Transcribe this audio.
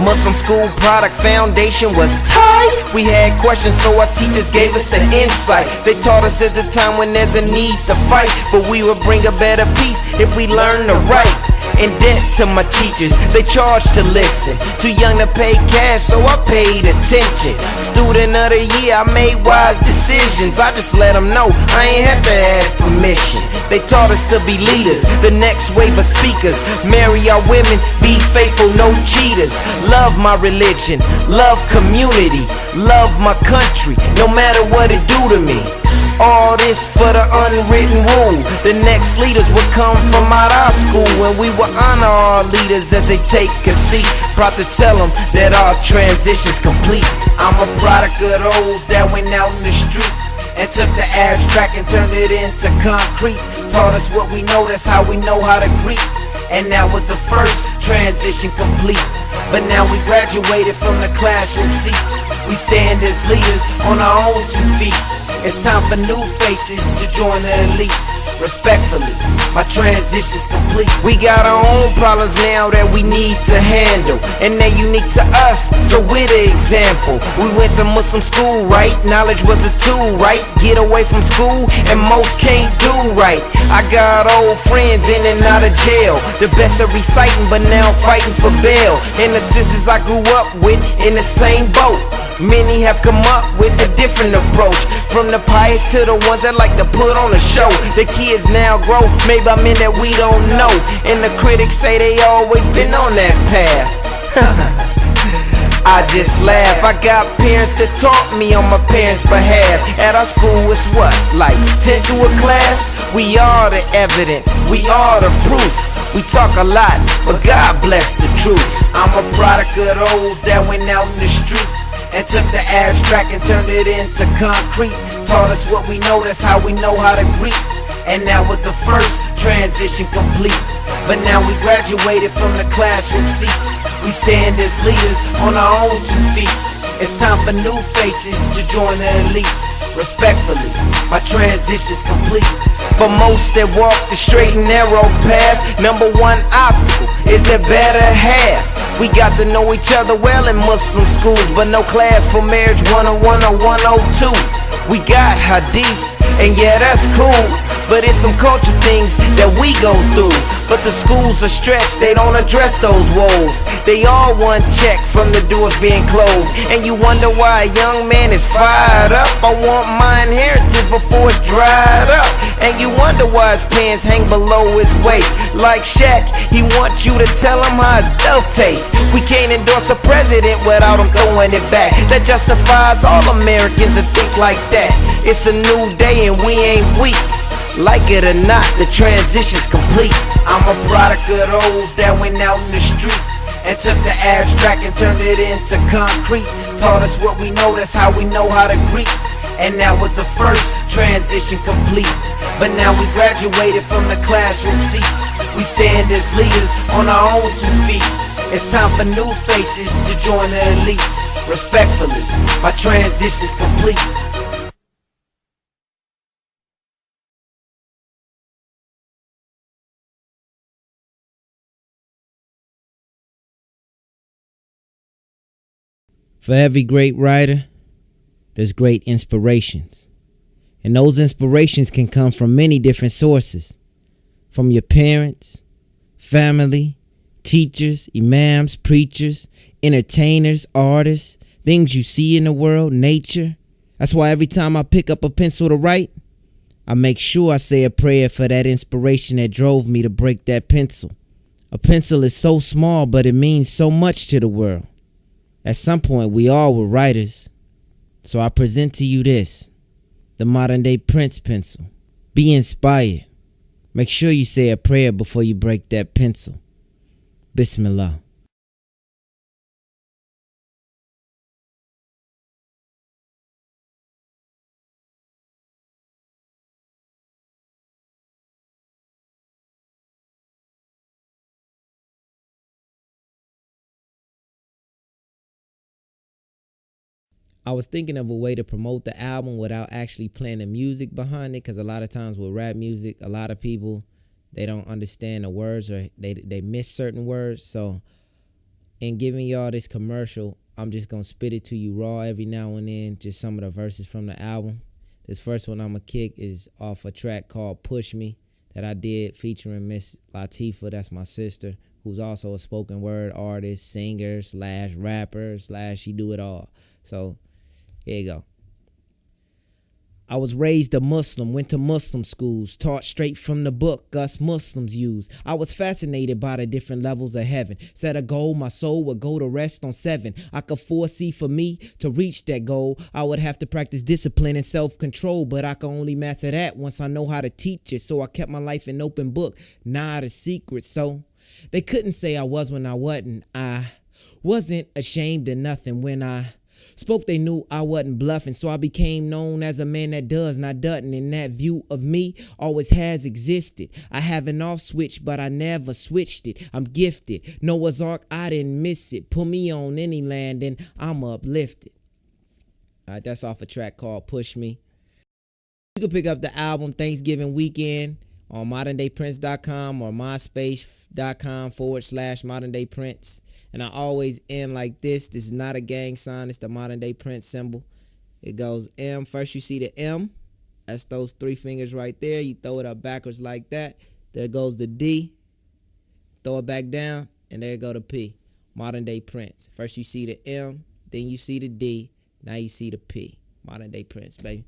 Muslim school product foundation was tight. We had questions, so our teachers gave us the insight. They taught us there's a time when there's a need to fight, but we would bring a better peace if we learn to write. In debt to my teachers, they charged to listen. Too young to pay cash, so I paid attention. Student of the year, I made wise decisions. I just let them know I ain't had to ask permission. They taught us to be leaders, the next wave of speakers. Marry our women, be faithful, no cheaters. Love my religion, love community, love my country, no matter what it do to me. All this for the unwritten rule. The next leaders would come from out our school, and we would honor our leaders as they take a seat. Proud to tell them that our transition's complete. I'm a product of those that went out in the street and took the abstract and turned it into concrete. Taught us what we know, that's how we know how to greet. And that was the first transition complete. But now we graduated from the classroom seats. We stand as leaders on our own 2 feet. It's time for new faces to join the elite. Respectfully, my transition's complete. We got our own problems now that we need to handle, and they're unique to us, so we're the example. We went to Muslim school, right? Knowledge was a tool, right? Get away from school, and most can't do right. I got old friends in and out of jail, the best at reciting, but now fighting for bail. And the sisters I grew up with in the same boat. Many have come up with a different approach, from the pious to the ones that like to put on a show. The kids now grow, made by men that we don't know, and the critics say they always been on that path. I just laugh. I got parents that taught me on my parents' behalf. At our school it's what, like 10 to a class? We are the evidence, we are the proof. We talk a lot, but God bless the truth. I'm a product of those that went out in the street and took the abstract and turned it into concrete. Taught us what we know, that's how we know how to greet. And that was the first transition complete. But now we graduated from the classroom seats. We stand as leaders on our own 2 feet. It's time for new faces to join the elite. Respectfully, my transition's complete. For most that walk the straight and narrow path, number one obstacle is their better half. We got to know each other well in Muslim schools, but no class for marriage 101 or 102. We got hadith, and yeah, that's cool, but it's some culture things that we go through. But the schools are stretched, they don't address those woes. They all one check from the doors being closed, and you wonder why a young man is fired up. I want my inheritance before it's dried up. And you wonder why his pants hang below his waist. Like Shaq, he wants you to tell him how his belt tastes. We can't endorse a president without him throwing it back. That justifies all Americans to think like that. It's a new day and we ain't weak. Like it or not, the transition's complete. I'm a product of those that went out in the street and took the abstract and turned it into concrete. Taught us what we know, that's how we know how to greet. And that was the first transition complete. But now we graduated from the classroom seats. We stand as leaders on our own 2 feet. It's time for new faces to join the elite. Respectfully, my transition's complete. For every great writer, there's great inspirations. And those inspirations can come from many different sources. From your parents, family, teachers, imams, preachers, entertainers, artists, things you see in the world, nature. That's why every time I pick up a pencil to write, I make sure I say a prayer for that inspiration that drove me to break that pencil. A pencil is so small, but it means so much to the world. At some point, we all were writers. So I present to you this, the modern day Prince pencil. Be inspired. Make sure you say a prayer before you break that pencil. Bismillah. I was thinking of a way to promote the album without actually playing the music behind it, because a lot of times with rap music, a lot of people, they don't understand the words, or they miss certain words. So In giving y'all this commercial, I'm just gonna spit it to you raw every now and then, just some of the verses from the album. This first one I'ma kick is off a track called Push Me that I did featuring Miss Latifah, that's my sister, who's also a spoken word artist, singer / rapper / she do it all. So here you go. I was raised a Muslim, went to Muslim schools, taught straight from the book us Muslims use. I was fascinated by the different levels of heaven. Set a goal, my soul would go to rest on 7. I could foresee for me to reach that goal, I would have to practice discipline and self-control, but I can only master that once I know how to teach it. So I kept my life an open book, not a secret. So they couldn't say I was when I wasn't. I wasn't ashamed of nothing when I spoke. They knew I wasn't bluffing, so I became known as a man that does, not doesn't, and that view of me always has existed. I have an off switch, but I never switched it. I'm gifted. Noah's Ark, I didn't miss it. Put me on any land and I'm uplifted. All right, that's off a track called Push Me. You can pick up the album Thanksgiving weekend on moderndayprince.com or myspace.com/moderndayprince. And I always end like this. This is not a gang sign. It's the Modern Day Prince symbol. It goes M. First you see the M. That's those 3 fingers right there. You throw it up backwards like that. There goes the D. Throw it back down. And there go the P. Modern Day Prince. First you see the M. Then you see the D. Now you see the P. Modern Day Prince, baby.